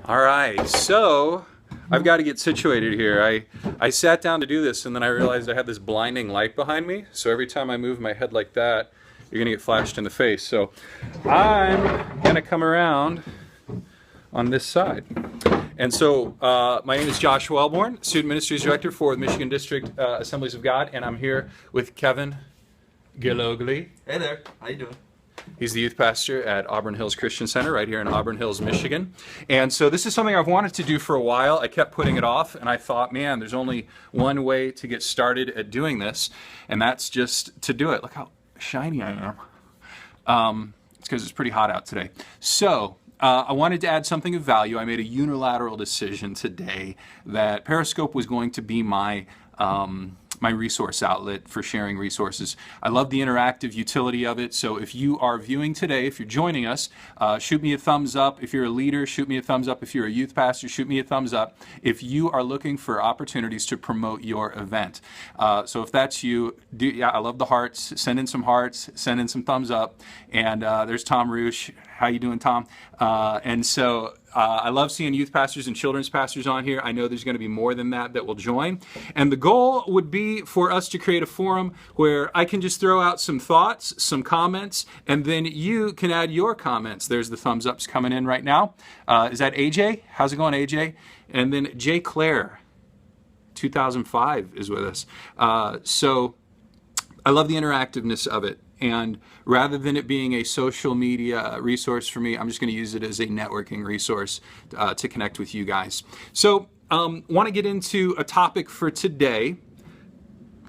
All right, so I've got to get situated here. I sat down to do this and then I realized I had this blinding light behind me. So every time I move my head like that, you're going to get flashed in the face. So I'm going to come around on this side. And so my name is Josh Wellborn, Student Ministries Director for the Michigan District Assemblies of God, and I'm here with Kevin Gilogli. Hey there, how you doing? He's the youth pastor at Auburn Hills Christian Center right here in Auburn Hills, Michigan. And so this is something I've wanted to do for a while. I kept putting it off, and I thought, man, there's only one way to get started at doing this, and that's just to do it. Look how shiny I am. It's because it's pretty hot out today. So I wanted to add something of value. I made a unilateral decision today that Periscope was going to be my my resource outlet for sharing resources. I love the interactive utility of it. So if you are viewing today, if you're joining us, shoot me a thumbs up. If you're a leader, shoot me a thumbs up. If you're a youth pastor, shoot me a thumbs up. If you are looking for opportunities to promote your event. So if that's you, yeah, I love the hearts. Send in some hearts, send in some thumbs up. And there's Tom Roosh. How you doing, Tom? And so I love seeing youth pastors and children's pastors on here. I know there's going to be more than that will join. And the goal would be for us to create a forum where I can just throw out some thoughts, some comments, and then you can add your comments. There's the thumbs ups coming in right now. Is that AJ? How's it going, AJ? And then Jay Clare, 2005, is with us. So I love the interactiveness of it. And rather than it being a social media resource for me, I'm just going to use it as a networking resource to connect with you guys. So want to get into a topic for today.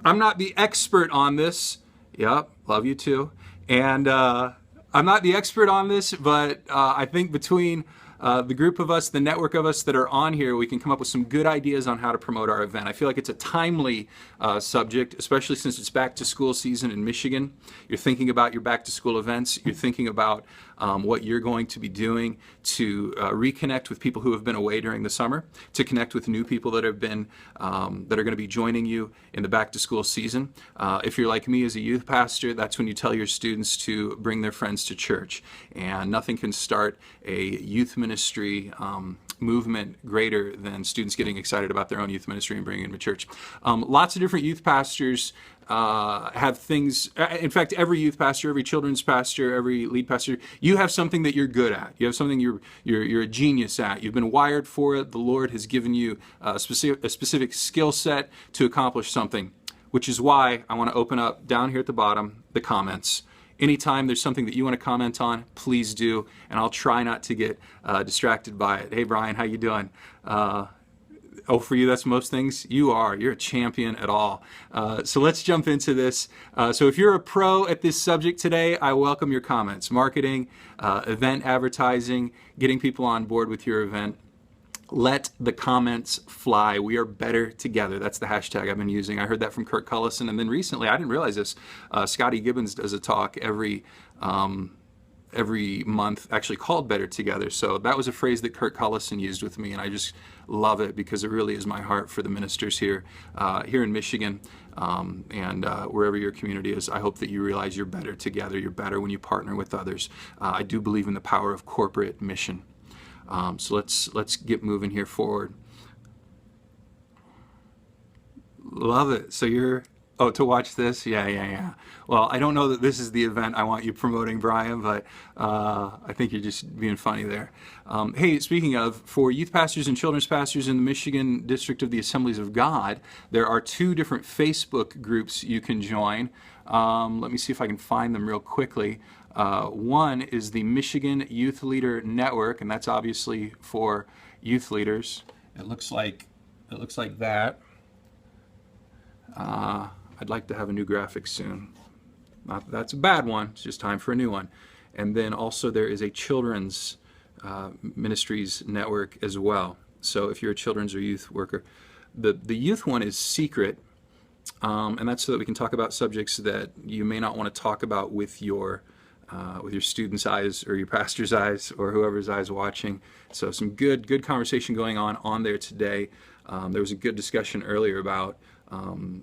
I'm not the expert on this. Yep, love you too. And I'm not the expert on this, but I think between the group of us, the network of us that are on here, we can come up with some good ideas on how to promote our event. I feel like it's a timely subject, especially since it's back to school season in Michigan. You're thinking about your back to school events. You're thinking about what you're going to be doing to reconnect with people who have been away during the summer, to connect with new people that have been that are going to be joining you in the back to school season. If you're like me as a youth pastor, that's when you tell your students to bring their friends to church. And nothing can start a youth ministry movement greater than students getting excited about their own youth ministry and bringing them to church. Lots of different youth pastors have things. In fact, every youth pastor, every children's pastor, every lead pastor, you have something that you're good at. You have something you're a genius at. You've been wired for it. The Lord has given you a specific skill set to accomplish something, which is why I want to open up down here at the bottom the comments. Anytime there's something that you want to comment on, please do, and I'll try not to get distracted by it. Hey, Brian, how you doing? Oh, for you, that's most things? You're a champion at all. So let's jump into this. So if you're a pro at this subject today, I welcome your comments. Marketing, event advertising, getting people on board with your event. Let the comments fly. We are better together. That's the hashtag I've been using. I heard that from Kurt Cullison, and then recently, I didn't realize this, Scotty Gibbons does a talk every month, actually called Better Together. So that was a phrase that Kurt Cullison used with me, and I just love it because it really is my heart for the ministers here in Michigan, and wherever your community is. I hope that you realize you're better together. You're better when you partner with others. I do believe in the power of corporate mission. So let's get moving here forward. Love it. So to watch this? Yeah. Well, I don't know that this is the event I want you promoting, Brian, but I think you're just being funny there. Hey, speaking of, for youth pastors and children's pastors in the Michigan District of the Assemblies of God, there are two different Facebook groups you can join. Let me see if I can find them real quickly. One is the Michigan Youth Leader Network, and that's obviously for youth leaders. It looks like that. I'd like to have a new graphic soon. Not that that's a bad one, it's just time for a new one. And then also there is a children's ministries network as well. So if you're a children's or youth worker, the youth one is secret, and that's so that we can talk about subjects that you may not want to talk about with your students' eyes or your pastor's eyes or whoever's eyes watching. So some good conversation going on there today. There was a good discussion earlier about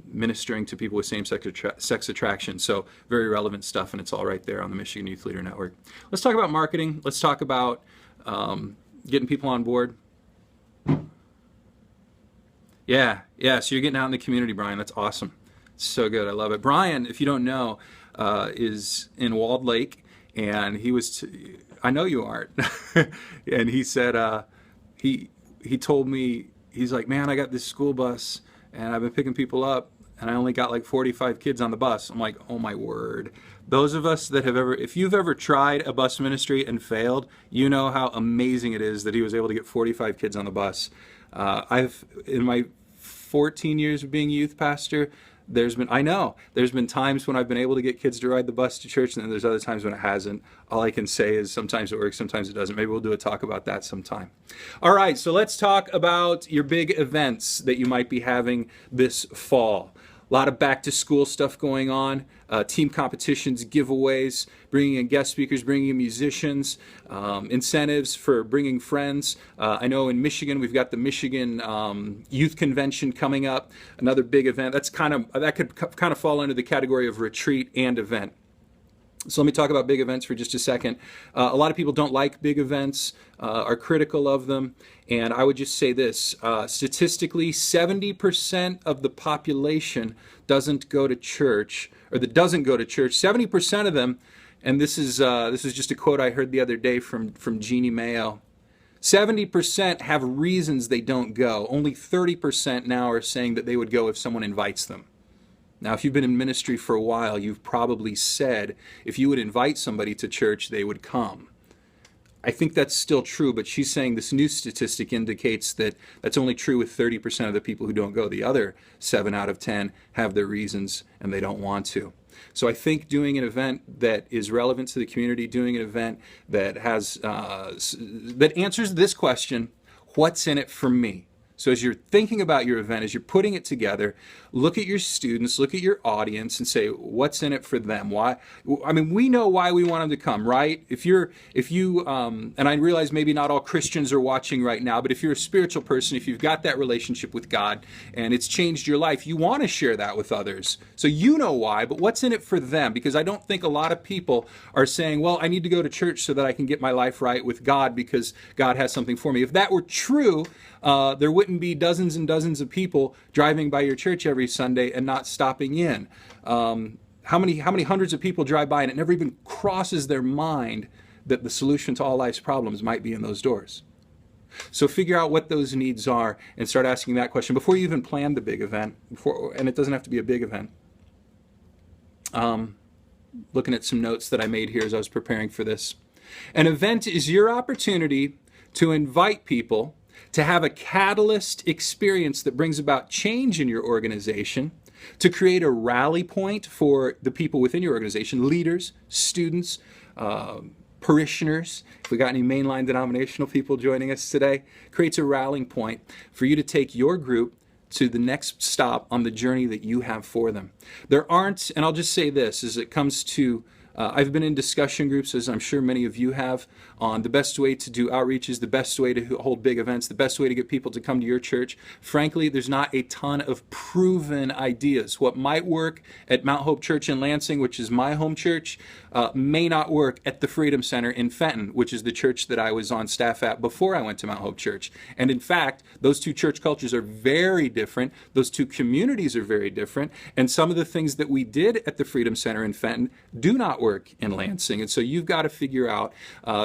ministering to people with same-sex attraction. So very relevant stuff, and it's all right there on the Michigan Youth Leader Network. Let's talk about marketing. Let's talk about getting people on board. Yeah. So you're getting out in the community, Brian. That's awesome. So good. I love it. Brian, if you don't know, is in Walled Lake, and I know you aren't. And he said, he told me, he's like, man, I got this school bus, and I've been picking people up, and I only got like 45 kids on the bus. I'm like, oh my word. Those of us that if you've ever tried a bus ministry and failed, you know how amazing it is that he was able to get 45 kids on the bus. In my 14 years of being youth pastor, there's been times when I've been able to get kids to ride the bus to church, and then there's other times when it hasn't. All I can say is sometimes it works, sometimes it doesn't. Maybe we'll do a talk about that sometime. All right, so let's talk about your big events that you might be having this fall. A lot of back to school stuff going on, team competitions, giveaways, bringing in guest speakers, bringing in musicians, incentives for bringing friends. I know in Michigan, we've got the Michigan Youth Convention coming up, another big event. That could kind of fall under the category of retreat and event. So let me talk about big events for just a second. A lot of people don't like big events, are critical of them. And I would just say this, statistically, 70% of the population doesn't go to church, or that doesn't go to church. 70% of them, and this is just a quote I heard the other day from Jeannie Mayo, 70% have reasons they don't go. Only 30% now are saying that they would go if someone invites them. Now, if you've been in ministry for a while, you've probably said if you would invite somebody to church, they would come. I think that's still true, but she's saying this new statistic indicates that that's only true with 30% of the people who don't go. The other 7 out of 10 have their reasons and they don't want to. So I think doing an event that is relevant to the community, doing an event that that answers this question, what's in it for me? So as you're thinking about your event, as you're putting it together, look at your students, look at your audience, and say, what's in it for them? Why? I mean, we know why we want them to come, right? If you, and I realize maybe not all Christians are watching right now, but if you're a spiritual person, if you've got that relationship with God and it's changed your life, you want to share that with others. So you know why, but what's in it for them? Because I don't think a lot of people are saying, well, I need to go to church so that I can get my life right with God because God has something for me. If that were true, there wouldn't be dozens and dozens of people driving by your church every Sunday and not stopping in. How many hundreds of people drive by and it never even crosses their mind that the solution to all life's problems might be in those doors? So figure out what those needs are and start asking that question before you even plan the big event. And it doesn't have to be a big event. Looking at some notes that I made here as I was preparing for this. An event is your opportunity to invite people to have a catalyst experience that brings about change in your organization, to create a rally point for the people within your organization, leaders, students, parishioners. If we got any mainline denominational people joining us today, creates a rallying point for you to take your group to the next stop on the journey that you have for them. There aren't, and I'll just say this, as it comes to I've been in discussion groups, as I'm sure many of you have, on the best way to do outreaches, the best way to hold big events, the best way to get people to come to your church. Frankly, there's not a ton of proven ideas. What might work at Mount Hope Church in Lansing, which is my home church, may not work at the Freedom Center in Fenton, which is the church that I was on staff at before I went to Mount Hope Church. And in fact, those two church cultures are very different. Those two communities are very different. And some of the things that we did at the Freedom Center in Fenton do not work in Lansing. And so you've got to figure out,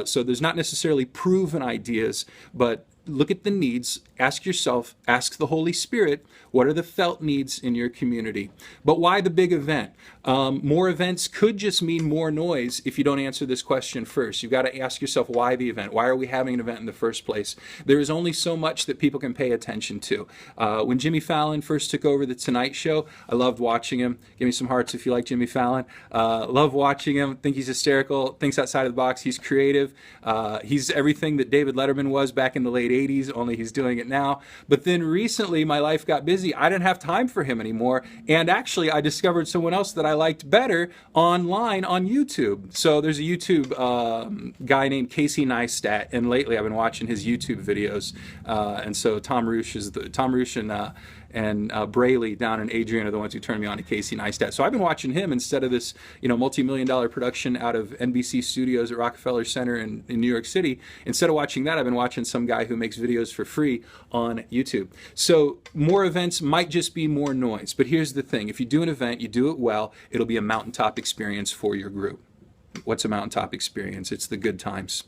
so there's not necessarily proven ideas, but look at the needs, ask yourself, ask the Holy Spirit, what are the felt needs in your community? But why the big event? More events could just mean more noise if you don't answer this question first. You've got to ask yourself, why the event? Why are we having an event in the first place? There is only so much that people can pay attention to. When Jimmy Fallon first took over The Tonight Show, I loved watching him. Give me some hearts if you like Jimmy Fallon. Love watching him. Think he's hysterical. Thinks outside of the box. He's creative. He's everything that David Letterman was back in the late 80s, only he's doing it now. But then recently my life got busy. I didn't have time for him anymore. And actually I discovered someone else that I liked better online on YouTube. So there's a YouTube guy named Casey Neistat, and lately I've been watching his YouTube videos. And so Tom Roosh Braley down in Adrian are the ones who turned me on to Casey Neistat. So I've been watching him instead of this, multi-million-dollar production out of NBC Studios at Rockefeller Center in New York City. Instead of watching that, I've been watching some guy who makes videos for free on YouTube. So more events might just be more noise. But here's the thing. If you do an event, you do it well, it'll be a mountaintop experience for your group. What's a mountaintop experience? It's the good times.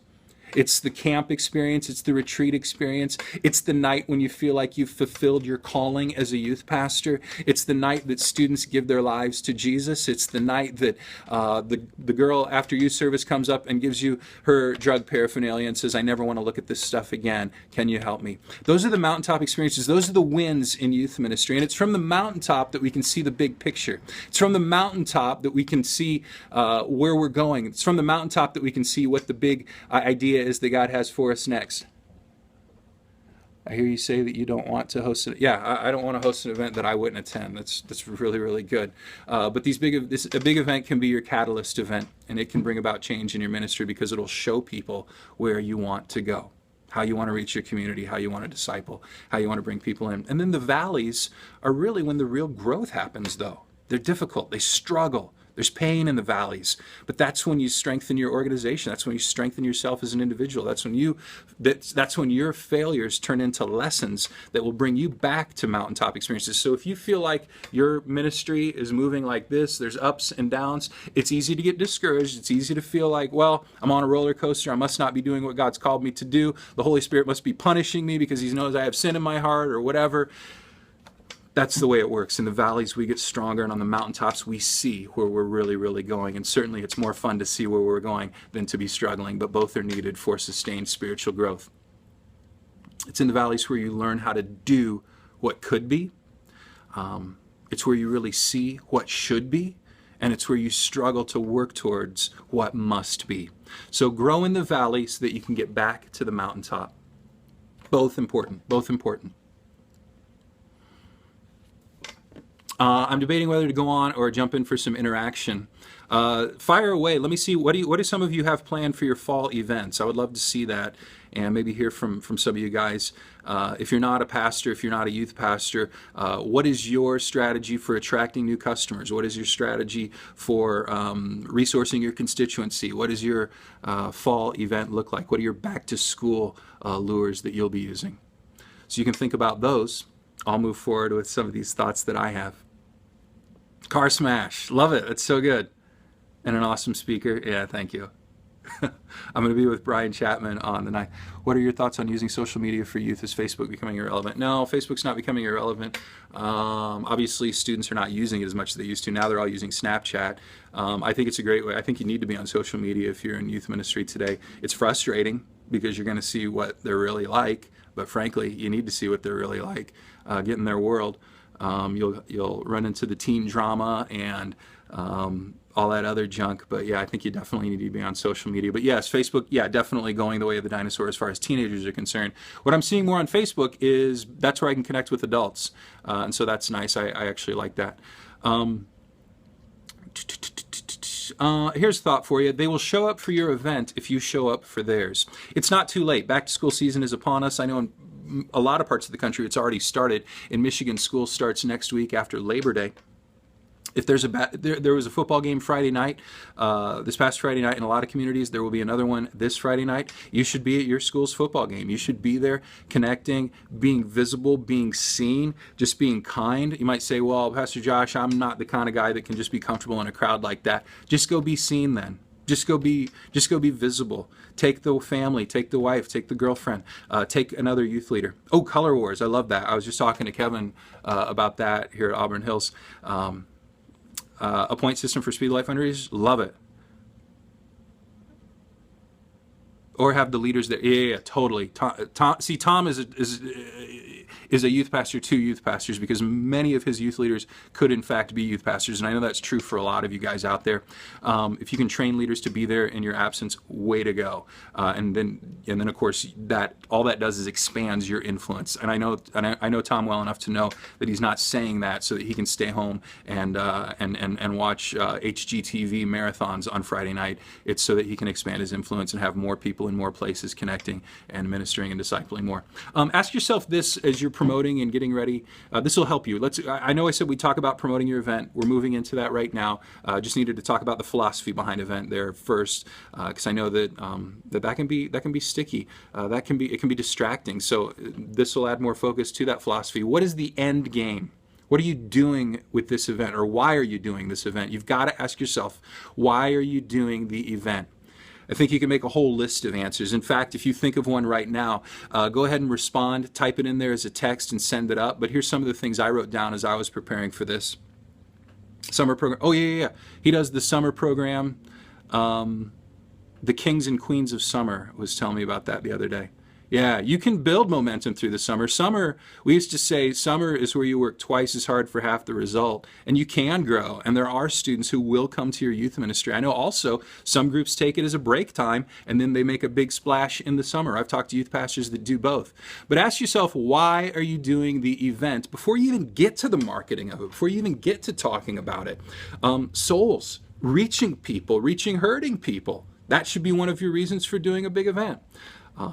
It's the camp experience. It's the retreat experience. It's the night when you feel like you've fulfilled your calling as a youth pastor. It's the night that students give their lives to Jesus. It's the night that the girl after youth service comes up and gives you her drug paraphernalia and says, I never want to look at this stuff again. Can you help me? Those are the mountaintop experiences. Those are the wins in youth ministry. And it's from the mountaintop that we can see the big picture. It's from the mountaintop that we can see where we're going. It's from the mountaintop that we can see what the big idea is that God has for us next. I hear you say that you don't want to host it. Yeah, I don't want to host an event that I wouldn't attend. That's really, really good. But a big event can be your catalyst event, and it can bring about change in your ministry because it'll show people where you want to go, how you want to reach your community, how you want to disciple, how you want to bring people in. And then the valleys are really when the real growth happens, though. They're difficult. They struggle. There's pain in the valleys, but that's when you strengthen your organization. That's when you strengthen yourself as an individual. That's when your failures turn into lessons that will bring you back to mountaintop experiences. So if you feel like your ministry is moving like this, there's ups and downs, it's easy to get discouraged. It's easy to feel like, well, I'm on a roller coaster. I must not be doing what God's called me to do. The Holy Spirit must be punishing me because he knows I have sin in my heart or whatever. That's the way it works. In the valleys, we get stronger, and on the mountaintops, we see where we're really, really going. And certainly, it's more fun to see where we're going than to be struggling, but both are needed for sustained spiritual growth. It's in the valleys where you learn how to do what could be. It's where you really see what should be, and it's where you struggle to work towards what must be. So grow in the valley so that you can get back to the mountaintop. Both important, both important. I'm debating whether to go on or jump in for some interaction. Fire away. Let me see. What do some of you have planned for your fall events? I would love to see that and maybe hear from some of you guys. If you're not a pastor, if you're not a youth pastor, what is your strategy for attracting new customers? What is your strategy for resourcing your constituency? What does your fall event look like? What are your back to school lures that you'll be using? So you can think about those. I'll move forward with some of these thoughts that I have. Car smash. Love it. It's so good. And an awesome speaker. Yeah, thank you. I'm going to be with Brian Chapman on the night. What are your thoughts on using social media for youth? Is Facebook becoming irrelevant? No, Facebook's not becoming irrelevant. Obviously, students are not using it as much as they used to. Now they're all using Snapchat. I think it's a great way. I think you need to be on social media if you're in youth ministry today. It's frustrating because you're going to see what they're really like. But frankly, you need to see what they're really like. Get in their world. You'll run into the teen drama and all that other junk. But yeah, I think you definitely need to be on social media. But yes, Facebook, yeah, definitely going the way of the dinosaur as far as teenagers are concerned. What I'm seeing more on Facebook is that's where I can connect with adults. And so that's nice. I actually like that. Here's a thought for you. They will show up for your event if you show up for theirs. It's not too late. Back to school season is upon us. I know in a lot of parts of the country it's already started. In Michigan, school starts next week after Labor Day. If there's there was a football game Friday night, this past Friday night in a lot of communities, there will be another one this Friday night. You should be at your school's football game. You should be there connecting, being visible, being seen, just being kind. You might say, well, Pastor Josh, I'm not the kind of guy that can just be comfortable in a crowd like that. Just go be seen then. Just go be visible. Take the family, take the wife, take the girlfriend, take another youth leader. Oh, Color Wars, I love that. I was just talking to Kevin about that here at Auburn Hills. A point system for Speed Life fundraisers, love it. Or have the leaders there. Yeah, totally. Tom is a youth pastor to youth pastors because many of his youth leaders could in fact be youth pastors, and I know that's true for a lot of you guys out there. If you can train leaders to be there in your absence, way to go. And then of course that all that does is expands your influence. And I know Tom well enough to know that he's not saying that so that he can stay home and watch HGTV marathons on Friday night. It's so that he can expand his influence and have more people in more places connecting and ministering and discipling more. Ask yourself this as you're promoting and getting ready, this will help you. I know I said we talk about promoting your event. We're moving into that right now. Just needed to talk about the philosophy behind event there first, because I know that that can be sticky. It can be distracting. So this will add more focus to that philosophy. What is the end game? What are you doing with this event, or why are you doing this event? You've got to ask yourself, why are you doing the event? I think you can make a whole list of answers. In fact, if you think of one right now, go ahead and respond, type it in there as a text and send it up. But here's some of the things I wrote down as I was preparing for this. Summer program. Oh, yeah. He does the summer program. The Kings and Queens of Summer was telling me about that the other day. Yeah, you can build momentum through the summer. Summer, we used to say summer is where you work twice as hard for half the result, and you can grow. And there are students who will come to your youth ministry. I know also some groups take it as a break time, and then they make a big splash in the summer. I've talked to youth pastors that do both. But ask yourself, why are you doing the event before you even get to the marketing of it, before you even get to talking about it? Souls, reaching people, reaching hurting people. That should be one of your reasons for doing a big event.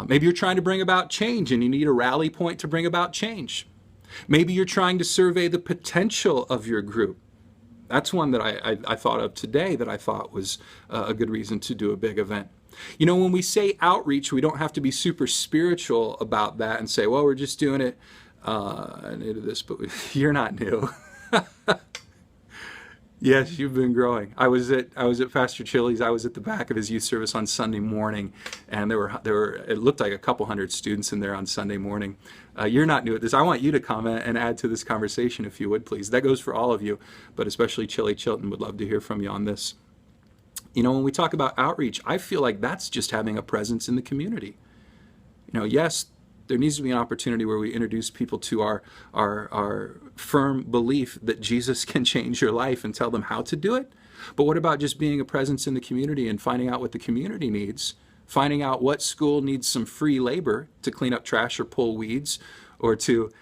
Maybe you're trying to bring about change and you need a rally point to bring about change. Maybe you're trying to survey the potential of your group. That's one that I thought of today that I thought was a good reason to do a big event. You know, when we say outreach, we don't have to be super spiritual about that and say, well, we're just doing it new to this, but you're not new. Yes, you've been growing. I was at Pastor Chili's. I was at the back of his youth service on Sunday morning, and there were it looked like a couple hundred students in there on Sunday morning. You're not new at this. I want you to comment and add to this conversation if you would, please. That goes for all of you, but especially Chili Chilton would love to hear from you on this. You know, when we talk about outreach, I feel like that's just having a presence in the community. You know, yes, there needs to be an opportunity where we introduce people to our firm belief that Jesus can change your life and tell them how to do it. But what about just being a presence in the community and finding out what the community needs, finding out what school needs some free labor to clean up trash or pull weeds, or to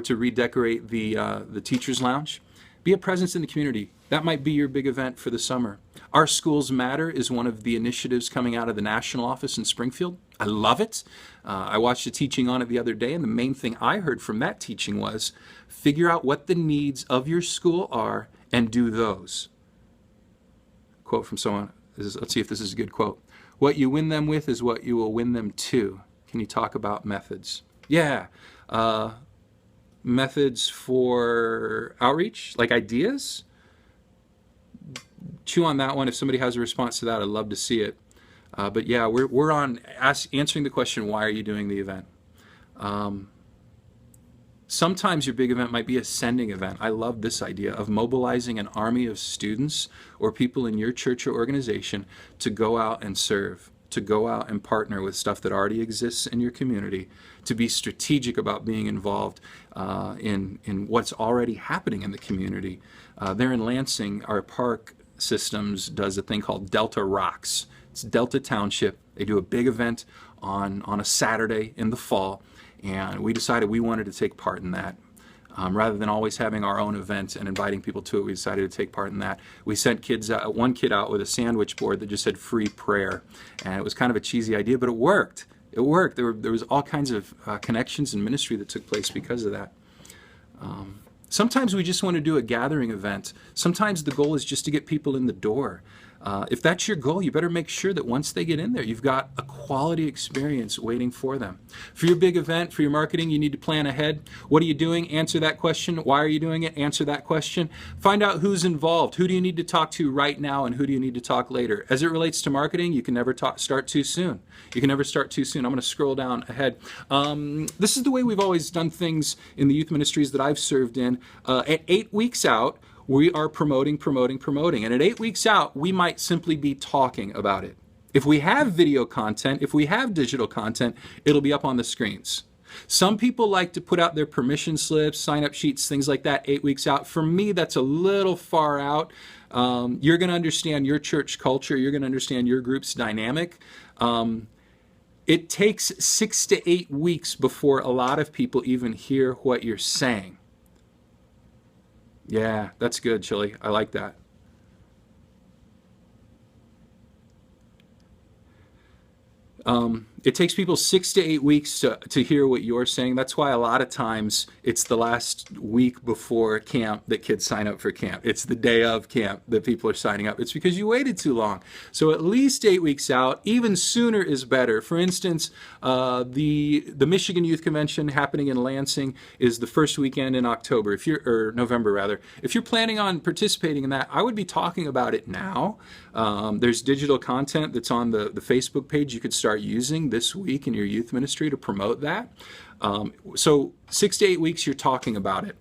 redecorate the teachers' lounge? Be a presence in the community. That might be your big event for the summer. Our Schools Matter is one of the initiatives coming out of the national office in Springfield. I love it. I watched a teaching on it the other day, and the main thing I heard from that teaching was figure out what the needs of your school are and do those. Quote from someone. Let's see if this is a good quote. What you win them with is what you will win them to. Can you talk about methods? Yeah. Methods for outreach, like ideas. Chew on that one. If somebody has a response to that, I'd love to see it. But yeah, we're on answering the question, why are you doing the event? Sometimes your big event might be a sending event. I love this idea of mobilizing an army of students or people in your church or organization to go out and serve, to go out and partner with stuff that already exists in your community, to be strategic about being involved in what's already happening in the community. There in Lansing, our park systems does a thing called Delta Rocks. It's Delta Township. They do a big event on a Saturday in the fall, and we decided we wanted to take part in that. Rather than always having our own event and inviting people to it, we decided to take part in that. We sent one kid out with a sandwich board that just said free prayer, and it was kind of a cheesy idea, but it worked. It worked. There was all kinds of connections and ministry that took place because of that. Sometimes we just want to do a gathering event. Sometimes the goal is just to get people in the door. If that's your goal, you better make sure that once they get in there, you've got a quality experience waiting for them. For your big event, for your marketing, you need to plan ahead. What are you doing? Answer that question. Why are you doing it? Answer that question. Find out who's involved. Who do you need to talk to right now, and who do you need to talk later? As it relates to marketing, you can never start too soon. You can never start too soon. I'm going to scroll down ahead. This is the way we've always done things in the youth ministries that I've served in. At 8 weeks out, we are promoting. And at 8 weeks out, we might simply be talking about it. If we have video content, if we have digital content, it'll be up on the screens. Some people like to put out their permission slips, sign-up sheets, things like that 8 weeks out. For me, that's a little far out. You're going to understand your church culture. You're going to understand your group's dynamic. It takes 6 to 8 weeks before a lot of people even hear what you're saying. Yeah, that's good, Chili. I like that. It takes people 6 to 8 weeks to hear what you're saying. That's why a lot of times it's the last week before camp that kids sign up for camp. It's the day of camp that people are signing up. It's because you waited too long. So at least 8 weeks out, even sooner is better. For instance, the Michigan Youth Convention happening in Lansing is the first weekend in October, or November rather. If you're planning on participating in that, I would be talking about it now. There's digital content that's on the Facebook page you could start using this week in your youth ministry to promote that. So 6 to 8 weeks, you're talking about it.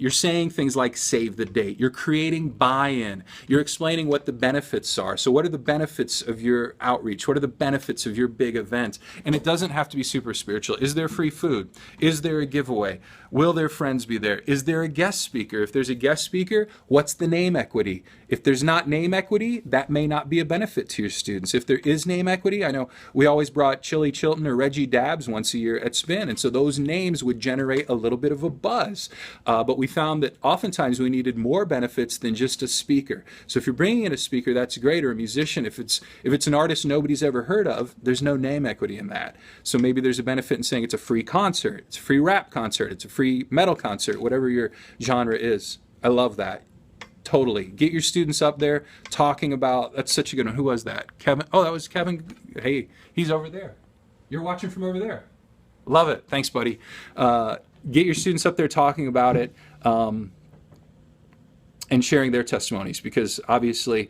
You're saying things like save the date. You're creating buy-in. You're explaining what the benefits are. So what are the benefits of your outreach? What are the benefits of your big event? And it doesn't have to be super spiritual. Is there free food? Is there a giveaway? Will their friends be there? Is there a guest speaker? If there's a guest speaker, what's the name equity? If there's not name equity, that may not be a benefit to your students. If there is name equity, I know we always brought Chili Chilton or Reggie Dabbs once a year at Spin, and so those names would generate a little bit of a buzz. But we found that oftentimes we needed more benefits than just a speaker. So if you're bringing in a speaker, that's great, or a musician. If it's an artist nobody's ever heard of, there's no name equity in that. So maybe there's a benefit in saying it's a free concert, it's a free rap concert, it's a free metal concert, whatever your genre is. I love that. Totally. Get your students up there talking about, that's such a good one. Who was that? Kevin? Oh, that was Kevin. Hey, he's over there. You're watching from over there. Love it. Thanks, buddy. Get your students up there talking about it and sharing their testimonies, because obviously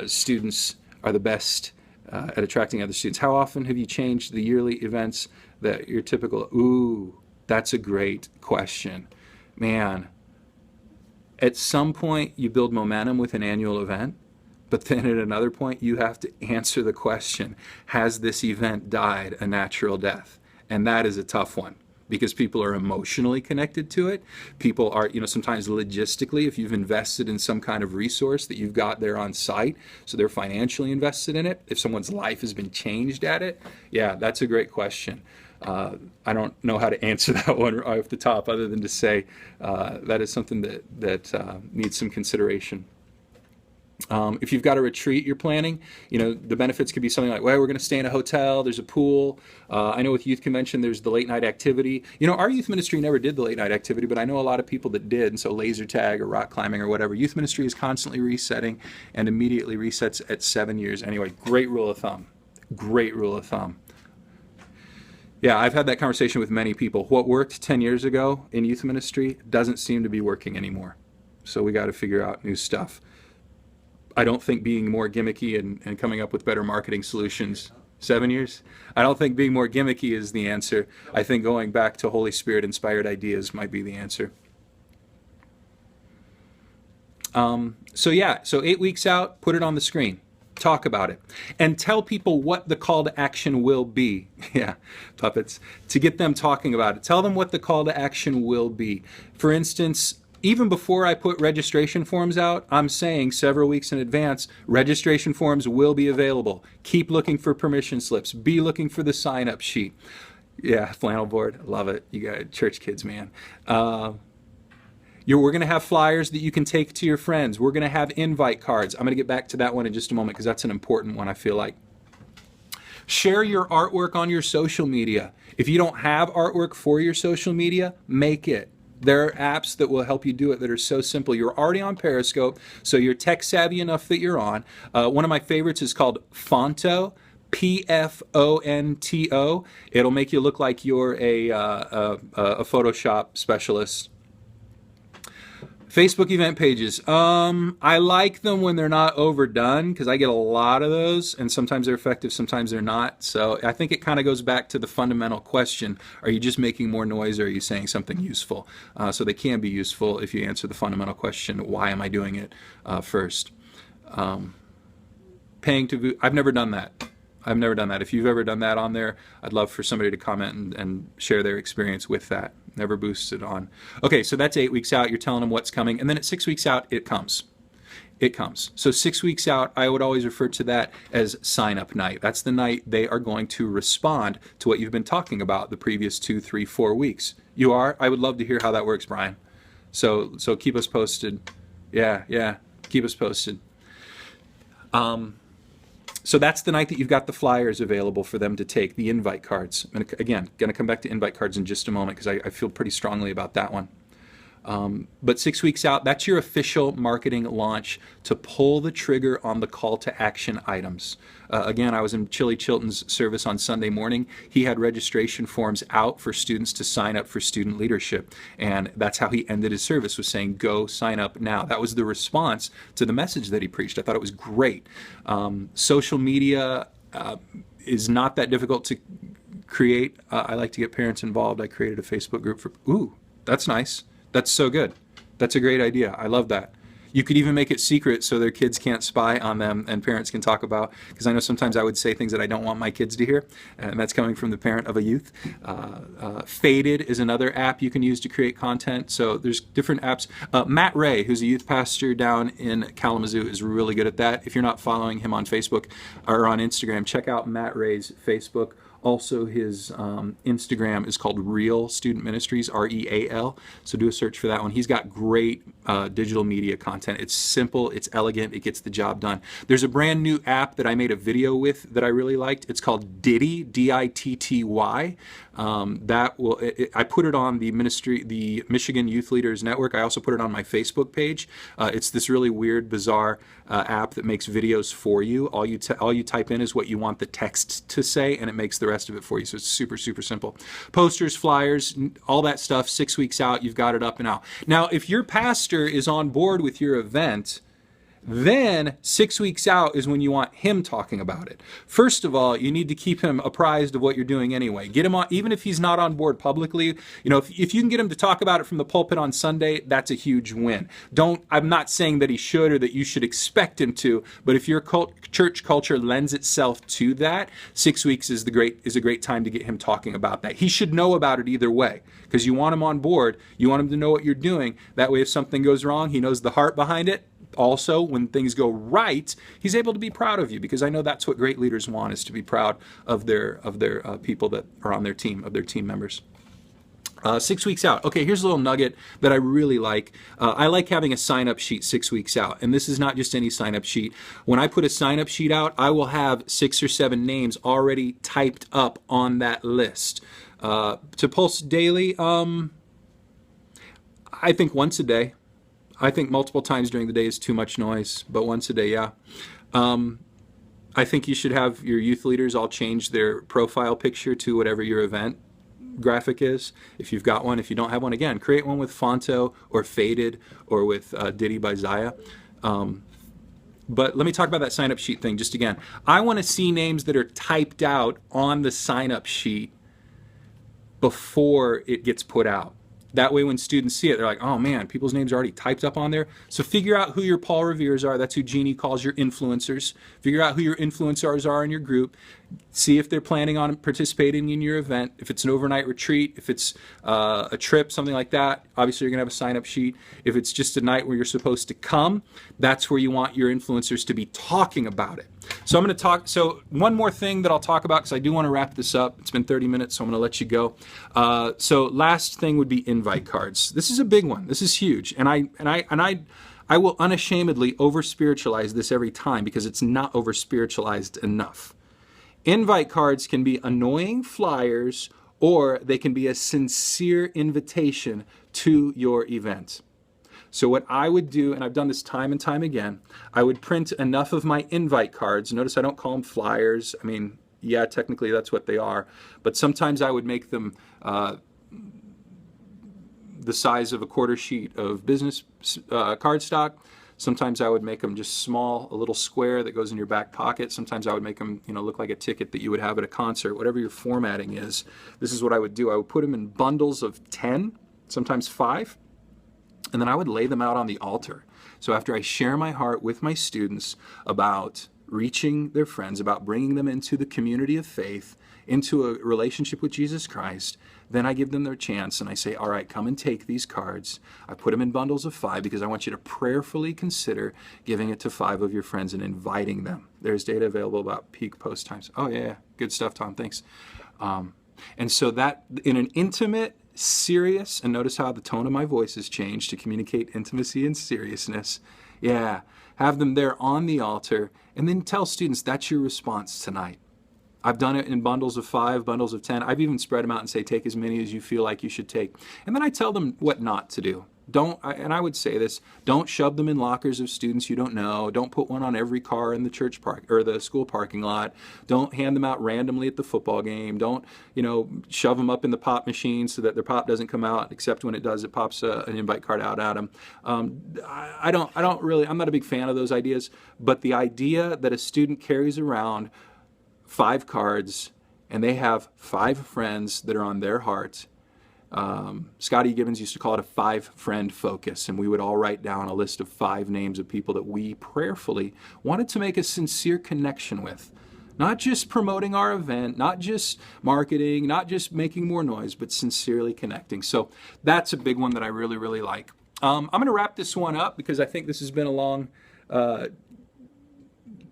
students are the best at attracting other students. How often have you changed the yearly events that your typical, ooh, that's a great question. Man, at some point you build momentum with an annual event, but then at another point you have to answer the question, has this event died a natural death? And that is a tough one, because people are emotionally connected to it. People are, sometimes logistically, if you've invested in some kind of resource that you've got there on site, so they're financially invested in it. If someone's life has been changed at it, yeah, that's a great question. I don't know how to answer that one off the top, other than to say that is something that needs some consideration. If you've got a retreat you're planning, the benefits could be something like, well, we're going to stay in a hotel, there's a pool. I know with Youth Convention, there's the late night activity. Our youth ministry never did the late night activity, but I know a lot of people that did, and so laser tag or rock climbing or whatever. Youth ministry is constantly resetting and immediately resets at 7 years. Anyway, great rule of thumb. Great rule of thumb. Yeah, I've had that conversation with many people. What worked 10 years ago in youth ministry doesn't seem to be working anymore. So we got to figure out new stuff. I don't think being more gimmicky and coming up with better marketing solutions, 7 years? I don't think being more gimmicky is the answer. I think going back to Holy Spirit inspired ideas might be the answer. So 8 weeks out, put it on the screen. Talk about it. And tell people what the call to action will be. Yeah, puppets. To get them talking about it. Tell them what the call to action will be. For instance, even before I put registration forms out, I'm saying several weeks in advance, registration forms will be available. Keep looking for permission slips. Be looking for the sign-up sheet. Yeah, flannel board. Love it. You got church kids, man. We're going to have flyers that you can take to your friends. We're going to have invite cards. I'm going to get back to that one in just a moment, because that's an important one, I feel like. Share your artwork on your social media. If you don't have artwork for your social media, make it. There are apps that will help you do it that are so simple. You're already on Periscope, so you're tech savvy enough that you're on. One of my favorites is called Fonto, P-F-O-N-T-O. It'll make you look like you're a Photoshop specialist. Facebook event pages. I like them when they're not overdone, because I get a lot of those, and sometimes they're effective, sometimes they're not. So I think it kind of goes back to the fundamental question: are you just making more noise, or are you saying something useful? So they can be useful if you answer the fundamental question: why am I doing it first? Paying to, I've never done that. If you've ever done that on there, I'd love for somebody to comment and share their experience with that. Never boosted on. Okay, so that's 8 weeks out. You're telling them what's coming. And then at 6 weeks out, it comes. It comes. So 6 weeks out, I would always refer to that as sign-up night. That's the night they are going to respond to what you've been talking about the previous 2, 3, 4 weeks. You are? I would love to hear how that works, Brian. So keep us posted. Yeah, keep us posted. So that's the night that you've got the flyers available for them to take, the invite cards. And again, going to come back to invite cards in just a moment because I feel pretty strongly about that one. But 6 weeks out, that's your official marketing launch to pull the trigger on the call to action items. Again, I was in Chili Chilton's service on Sunday morning. He had registration forms out for students to sign up for student leadership. And that's how he ended his service, was saying, go sign up now. That was the response to the message that he preached. I thought it was great. Social media is not that difficult to create. I like to get parents involved. I created a Facebook group for, ooh, that's nice. That's so good. That's a great idea. I love that. You could even make it secret so their kids can't spy on them and parents can talk about, because I know sometimes I would say things that I don't want my kids to hear, and that's coming from the parent of a youth. Faded is another app you can use to create content. So there's different apps. Matt Ray, who's a youth pastor down in Kalamazoo, is really good at that. If you're not following him on Facebook or on Instagram, check out Matt Ray's Facebook. Also, his Instagram is called Real Student Ministries, REAL. So do a search for that one. He's got great digital media content. It's simple, it's elegant, it gets the job done. There's a brand new app that I made a video with that I really liked. It's called Ditty, D-I-T-T-Y. I put it on the Michigan Youth Leaders Network. I also put it on my Facebook page. It's this really weird, bizarre app that makes videos for you. All you type in is what you want the text to say, and it makes the rest of it for you. So it's super, super simple. Posters, flyers, all that stuff, 6 weeks out, you've got it up and out. Now, if your pastor is on board with your event, then 6 weeks out is when you want him talking about it. First of all, you need to keep him apprised of what you're doing anyway. Get him on, even if he's not on board publicly. You know, if you can get him to talk about it from the pulpit on Sunday, that's a huge win. I'm not saying that he should or that you should expect him to, but if your church culture lends itself to that, 6 weeks is a great time to get him talking about that. He should know about it either way, because you want him on board. You want him to know what you're doing. That way, if something goes wrong, he knows the heart behind it. Also, when things go right, he's able to be proud of you, because I know that's what great leaders want, is to be proud of their people that are on their team, of their team members. 6 weeks out. Okay, here's a little nugget that I really like. I like having a sign-up sheet 6 weeks out. And this is not just any sign-up sheet. When I put a sign-up sheet out, I will have 6 or 7 names already typed up on that list. To post daily, I think once a day. I think multiple times during the day is too much noise, but once a day, yeah. I think you should have your youth leaders all change their profile picture to whatever your event graphic is, if you've got one. If you don't have one, again, create one with Fonto or Faded or with Ditty by Zaya. But let me talk about that sign-up sheet thing just again. I want to see names that are typed out on the sign-up sheet before it gets put out. That way, when students see it, they're like, oh man, people's names are already typed up on there. So figure out who your Paul Reveres are. That's who Jeannie calls your influencers. Figure out who your influencers are in your group. See if they're planning on participating in your event. If it's an overnight retreat, if it's a trip, something like that, obviously you're going to have a sign-up sheet. If it's just a night where you're supposed to come, that's where you want your influencers to be talking about it. So I'm going to talk, so one more thing that I'll talk about, because I do want to wrap this up. It's been 30 minutes, so I'm going to let you go. So last thing would be invite cards. This is a big one. This is huge. And I will unashamedly over-spiritualize this every time, because it's not over-spiritualized enough. Invite cards can be annoying flyers, or they can be a sincere invitation to your event. So what I would do, and I've done this time and time again, I would print enough of my invite cards. Notice I don't call them flyers. I mean, yeah, technically that's what they are. But sometimes I would make them the size of a quarter sheet of business cardstock. Sometimes I would make them just small, a little square that goes in your back pocket. Sometimes I would make them, look like a ticket that you would have at a concert. Whatever your formatting is, this is what I would do. I would put them in bundles of 10, sometimes 5. And then I would lay them out on the altar. So after I share my heart with my students about reaching their friends, about bringing them into the community of faith, into a relationship with Jesus Christ, then I give them their chance and I say, all right, come and take these cards. I put them in bundles of 5 because I want you to prayerfully consider giving it to 5 of your friends and inviting them. There's data available about peak post times. Oh yeah, good stuff, Tom, thanks. And so that in an intimate, serious, and notice how the tone of my voice has changed to communicate intimacy and seriousness. Yeah, have them there on the altar, and then tell students that's your response tonight. I've done it in bundles of 5, bundles of 10. I've even spread them out and say, take as many as you feel like you should take. And then I tell them what not to do. And I would say this, don't shove them in lockers of students you don't know. Don't put one on every car in the church park or the school parking lot. Don't hand them out randomly at the football game. Don't, shove them up in the pop machine so that their pop doesn't come out, except when it does, it pops an invite card out at them. I'm not a big fan of those ideas, but the idea that a student carries around 5 cards and they have 5 friends that are on their heart. Scotty Gibbons used to call it a 5-friend focus, and we would all write down a list of 5 names of people that we prayerfully wanted to make a sincere connection with. Not just promoting our event, not just marketing, not just making more noise, but sincerely connecting. So that's a big one that I really, really like. I'm going to wrap this one up because I think this has been a long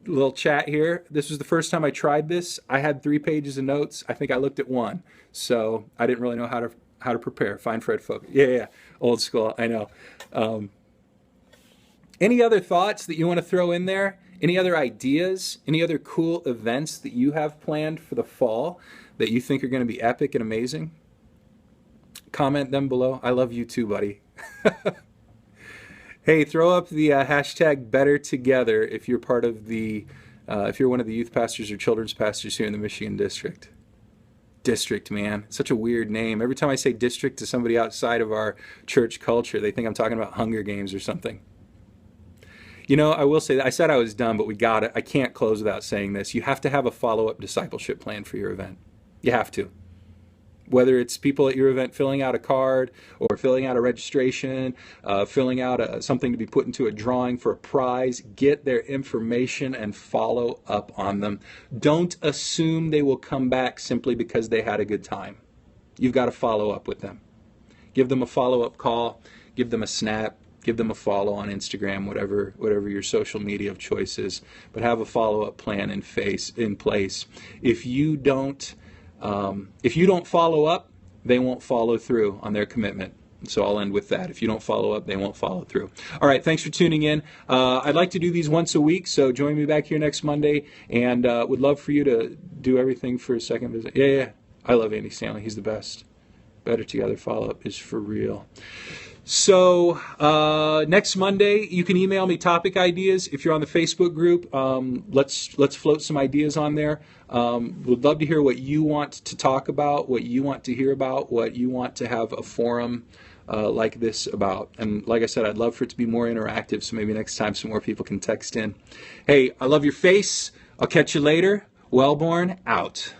little chat here. This was the first time I tried this. I had 3 pages of notes. I think I looked at 1, so I didn't really know how to prepare. Find Fred Focus. Yeah, old school. I know. Any other thoughts that you want to throw in there? Any other ideas? Any other cool events that you have planned for the fall that you think are going to be epic and amazing? Comment them below. I love you too, buddy. Hey, throw up the hashtag #BetterTogether if you're part of if you're one of the youth pastors or children's pastors here in the Michigan District. District, man. Such a weird name. Every time I say district to somebody outside of our church culture, they think I'm talking about Hunger Games or something. I will say that I said I was done, but we got it. I can't close without saying this. You have to have a follow-up discipleship plan for your event. You have to. Whether it's people at your event filling out a card or filling out a registration, filling out something to be put into a drawing for a prize, get their information and follow up on them. Don't assume they will come back simply because they had a good time. You've got to follow up with them. Give them a follow-up call, give them a snap, give them a follow on Instagram, whatever your social media of choice is, but have a follow-up plan in place. If you don't follow up, they won't follow through on their commitment. So I'll end with that. If you don't follow up, they won't follow through. All right, thanks for tuning in. I'd like to do these once a week, so join me back here next Monday, and would love for you to do everything for a second visit. Yeah. I love Andy Stanley. He's the best. Better Together follow-up is for real. So next Monday, you can email me topic ideas. If you're on the Facebook group, let's float some ideas on there. Would love to hear what you want to talk about, what you want to hear about, what you want to have a forum like this about. And like I said, I'd love for it to be more interactive, so maybe next time some more people can text in. Hey, I love your face. I'll catch you later. Wellborn, out.